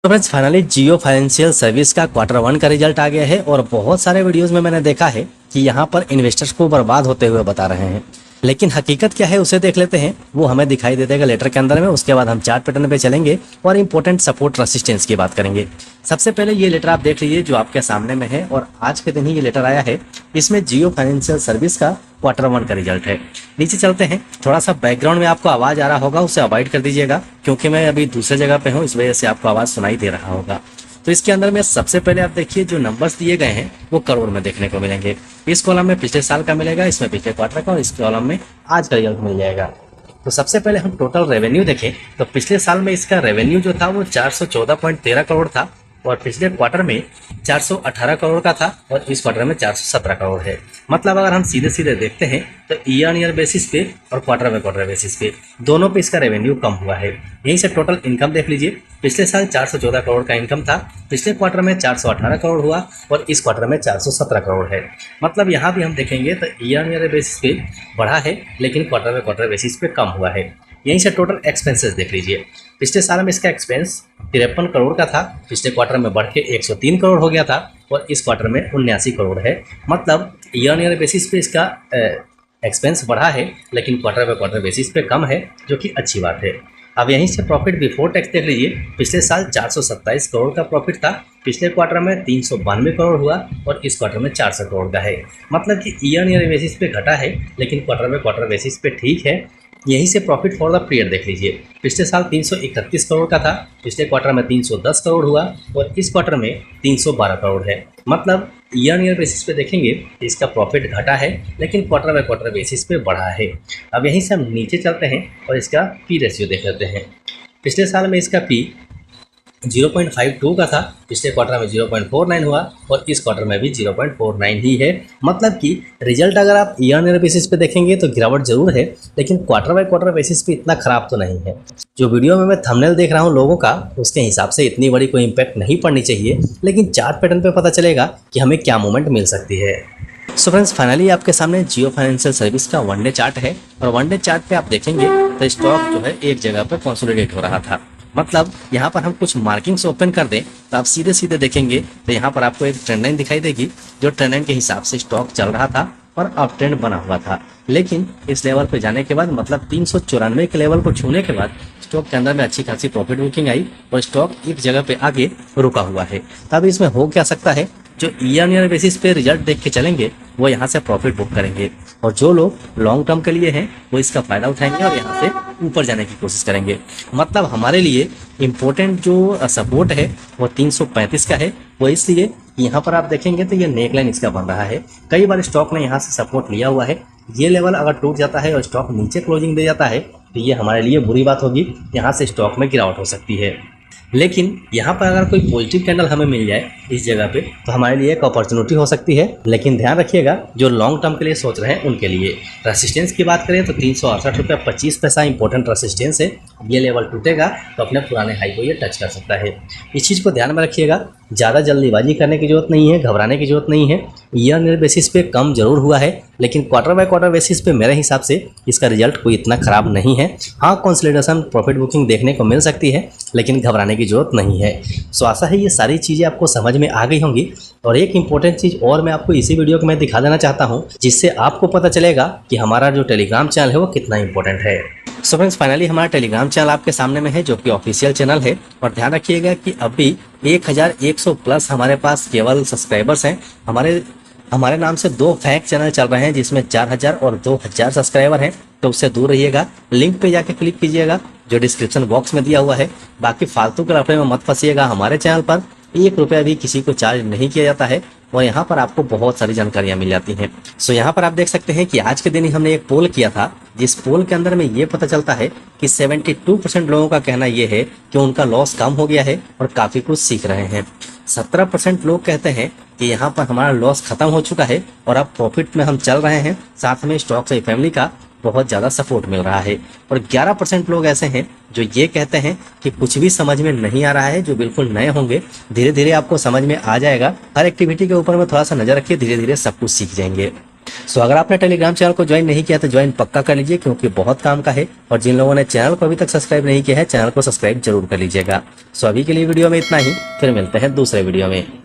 तो friends finally जियो financial service का quarter 1 का रिजल्ट आ गया है और बहुत सारे वीडियोस में मैंने देखा है कि यहाँ पर इन्वेस्टर्स को बर्बाद होते हुए बता रहे हैं, लेकिन हकीकत क्या है उसे देख लेते हैं। वो हमें दिखाई दे देगा लेटर के अंदर में। उसके बाद हम चार्ट पैटर्न पे चलेंगे और इंपॉर्टेंट सपोर्ट रेसिस्टेंस की बात करेंगे। सबसे पहले ये लेटर आप देख लीजिए जो आपके सामने में है और आज के दिन ही ये लेटर आया है। इसमें जियो फाइनेंशियल सर्विस का क्वार्टर 1 का रिजल्ट है। नीचे चलते हैं। थोड़ा सा बैकग्राउंड में आपको आवाज आ रहा होगा, उसे अवॉइड कर दीजिएगा क्योंकि मैं अभी दूसरे जगह पे हूँ, इस वजह से आपको आवाज सुनाई दे रहा होगा। तो इसके अंदर में सबसे पहले आप देखिए जो नंबर्स दिए गए हैं वो करोड़ में देखने को मिलेंगे। इस कॉलम में पिछले साल का मिलेगा, इसमें पिछले क्वार्टर का, और इस कॉलम में आज का रिजल्ट मिल जाएगा। तो सबसे पहले हम टोटल रेवेन्यू देखें तो पिछले साल में इसका रेवेन्यू जो था वो 414.13 करोड़ था और पिछले क्वार्टर में 418 करोड़ का था और इस क्वार्टर में 417 करोड़ है। मतलब अगर हम सीधे सीधे देखते हैं तो ईयर ऑन ईयर बेसिस पे और क्वार्टर बाय क्वार्टर बेसिस पे दोनों पे इसका रेवेन्यू कम हुआ है। यहीं से टोटल इनकम देख लीजिए। पिछले साल 414 करोड़ का इनकम था, पिछले क्वार्टर में 418 करोड़ हुआ और इस क्वार्टर में 417 करोड़ है। मतलब यहाँ भी हम देखेंगे तो ईयर ऑन ईयर बेसिस पे बढ़ा है लेकिन क्वार्टर बाय क्वार्टर बेसिस पे कम हुआ है। यहीं से टोटल एक्सपेंसेस देख लीजिए। पिछले साल में इसका एक्सपेंस 53 करोड़ का था, पिछले क्वार्टर में बढ़ के 103 करोड़ हो गया था और इस क्वार्टर में 79 करोड़ है। मतलब ईयर ऑन ईयर बेसिस पे इसका एक्सपेंस बढ़ा है लेकिन क्वार्टर बाय क्वार्टर बेसिस पे कम है, जो कि अच्छी बात है। अब यहीं से प्रॉफिट बिफोर टैक्स देख लीजिए। पिछले साल 427 करोड़ का प्रॉफिट था, पिछले क्वार्टर में 392 करोड़ हुआ और इस क्वार्टर में 400 करोड़ का है। मतलब कि ईयर ऑन ईयर बेसिस पे घटा है लेकिन क्वार्टर बाय क्वार्टर बेसिस पे ठीक है। यहीं से प्रॉफिट फॉर द पीरियड देख लीजिए। पिछले साल 331 करोड़ का था, पिछले क्वार्टर में 310 करोड़ हुआ और इस क्वार्टर में 312 करोड़ है। मतलब ईयर ईयर बेसिस पे देखेंगे इसका प्रॉफिट घटा है लेकिन क्वार्टर बाय क्वार्टर बेसिस पे बढ़ा है। अब यहीं से हम नीचे चलते हैं और इसका पी रेशियो देख लेते हैं। पिछले साल में इसका पी 0.52 का था, पिछले क्वार्टर में 0.49 हुआ और इस क्वार्टर में भी 0.49 ही है। मतलब कि रिजल्ट अगर आप ईयर ऑन ईयर बेसिस पे देखेंगे तो गिरावट जरूर है लेकिन क्वार्टर बाय क्वार्टर बेसिस पे इतना खराब तो नहीं है। जो वीडियो में मैं थंबनेल देख रहा हूँ लोगों का, उसके हिसाब से इतनी बड़ी कोई इम्पैक्ट नहीं पड़नी चाहिए, लेकिन चार्ट पैटर्न पे पता चलेगा कि हमें क्या मूवमेंट मिल सकती है। सो फ्रेंड्स फाइनली आपके सामने जियो फाइनेंशियल सर्विस का 1 डे चार्ट है और 1 डे चार्ट पे आप देखेंगे तो स्टॉक जो है एक जगह पे कंसोलिडेट हो रहा था। मतलब यहाँ पर हम कुछ मार्किंग्स ओपन कर दें तो आप सीधे सीधे देखेंगे तो यहाँ पर आपको एक ट्रेंड लाइन दिखाई देगी, जो ट्रेंड लाइन के हिसाब से स्टॉक चल रहा था और अप ट्रेंड बना हुआ था। लेकिन इस लेवल पे जाने के बाद मतलब 394 के लेवल को छूने के बाद स्टॉक के अंदर में अच्छी खासी प्रॉफिट बुकिंग आई और स्टॉक एक जगह पे आगे रुका हुआ है। तब इसमें हो क्या सकता है, जो ईयर ऑन ईयर बेसिस पे रिजल्ट देख के चलेंगे वो यहाँ से प्रॉफिट बुक करेंगे और जो लोग लॉन्ग टर्म के लिए हैं वो इसका फायदा उठाएंगे और यहाँ से ऊपर जाने की कोशिश करेंगे। मतलब हमारे लिए इम्पोर्टेंट जो सपोर्ट है वो 335 का है। वो इसलिए यहाँ पर आप देखेंगे तो ये नेक लाइन इसका बन रहा है। कई बार स्टॉक ने यहाँ से सपोर्ट लिया हुआ है। ये लेवल अगर टूट जाता है और स्टॉक नीचे क्लोजिंग दे जाता है तो ये हमारे लिए बुरी बात होगी, यहाँ से स्टॉक में गिरावट हो सकती है। लेकिन यहाँ पर अगर कोई पॉजिटिव कैंडल हमें मिल जाए इस जगह पे तो हमारे लिए एक अपॉर्चुनिटी हो सकती है। लेकिन ध्यान रखिएगा जो लॉन्ग टर्म के लिए सोच रहे हैं उनके लिए। रेसिस्टेंस की बात करें तो 368.25 इंपॉर्टेंट रेसिस्टेंस है। ये लेवल टूटेगा तो अपने पुराने हाई को ये टच कर सकता है। इस चीज़ को ध्यान में रखिएगा। ज़्यादा जल्दीबाजी करने की जरूरत नहीं है, घबराने की जरूरत नहीं है। ईयर ऑन ईयर बेसिस पे कम जरूर हुआ है लेकिन क्वार्टर बाय क्वार्टर बेसिस पे मेरे हिसाब से इसका रिजल्ट कोई इतना खराब नहीं है। हाँ, कंसोलिडेशन प्रॉफिट बुकिंग देखने को मिल सकती है लेकिन घबराने की जरूरत नहीं है। सो आशा है ये सारी चीज़ें आपको समझ में आ गई होंगी। और एक इम्पोर्टेंट चीज़ और मैं आपको इसी वीडियो को मैं दिखा देना चाहता हूँ जिससे आपको पता चलेगा कि हमारा जो टेलीग्राम चैनल है वो कितना इंपॉर्टेंट है। सो फ्रेंड्स फाइनली हमारा टेलीग्राम चैनल आपके सामने में है जो कि ऑफिशियल चैनल है। और ध्यान रखिएगा कि अभी 1100 प्लस हमारे पास केवल सब्सक्राइबर्स हैं। हमारे नाम से 2 फेक चैनल चल रहे हैं जिसमें 4000 और 2000 सब्सक्राइबर हैं, तो उससे दूर रहिएगा। लिंक पे जाके क्लिक कीजिएगा जो डिस्क्रिप्शन बॉक्स में दिया हुआ है। बाकी फालतू के लफड़े में मत फंसिएगा। हमारे चैनल पर 1 रुपया भी किसी को चार्ज नहीं किया जाता है और यहाँ पर आपको बहुत सारी जानकारियाँ मिल जाती हैं। सो यहाँ पर आप देख सकते हैं कि आज के दिन ही हमने एक पोल किया था, जिस पोल के अंदर में ये पता चलता है कि 72% लोगों का कहना ये है कि उनका लॉस कम हो गया है और काफ़ी कुछ सीख रहे हैं। 17% लोग कहते हैं कि यहाँ पर हमारा लॉस खत्म हो चुका है और अब प्रॉफिट में हम चल रहे हैं। साथ में स्टॉक से फैमिली का बहुत ज़्यादा सपोर्ट मिल रहा है। और 11% लोग ऐसे हैं जो ये कहते हैं कि कुछ भी समझ में नहीं आ रहा है, जो बिल्कुल नए होंगे। धीरे धीरे आपको समझ में आ जाएगा। हर एक्टिविटी के ऊपर में थोड़ा सा नज़र रखिए, धीरे धीरे सब कुछ सीख जाएंगे। सो अगर आपने टेलीग्राम चैनल को ज्वाइन नहीं किया तो ज्वाइन पक्का कर लीजिए, क्योंकि बहुत काम का है। और जिन लोगों ने चैनल को अभी तक सब्सक्राइब नहीं किया है, चैनल को सब्सक्राइब जरूर कर लीजिएगा। सो अभी के लिए वीडियो में इतना ही, फिर मिलते हैं दूसरे वीडियो में।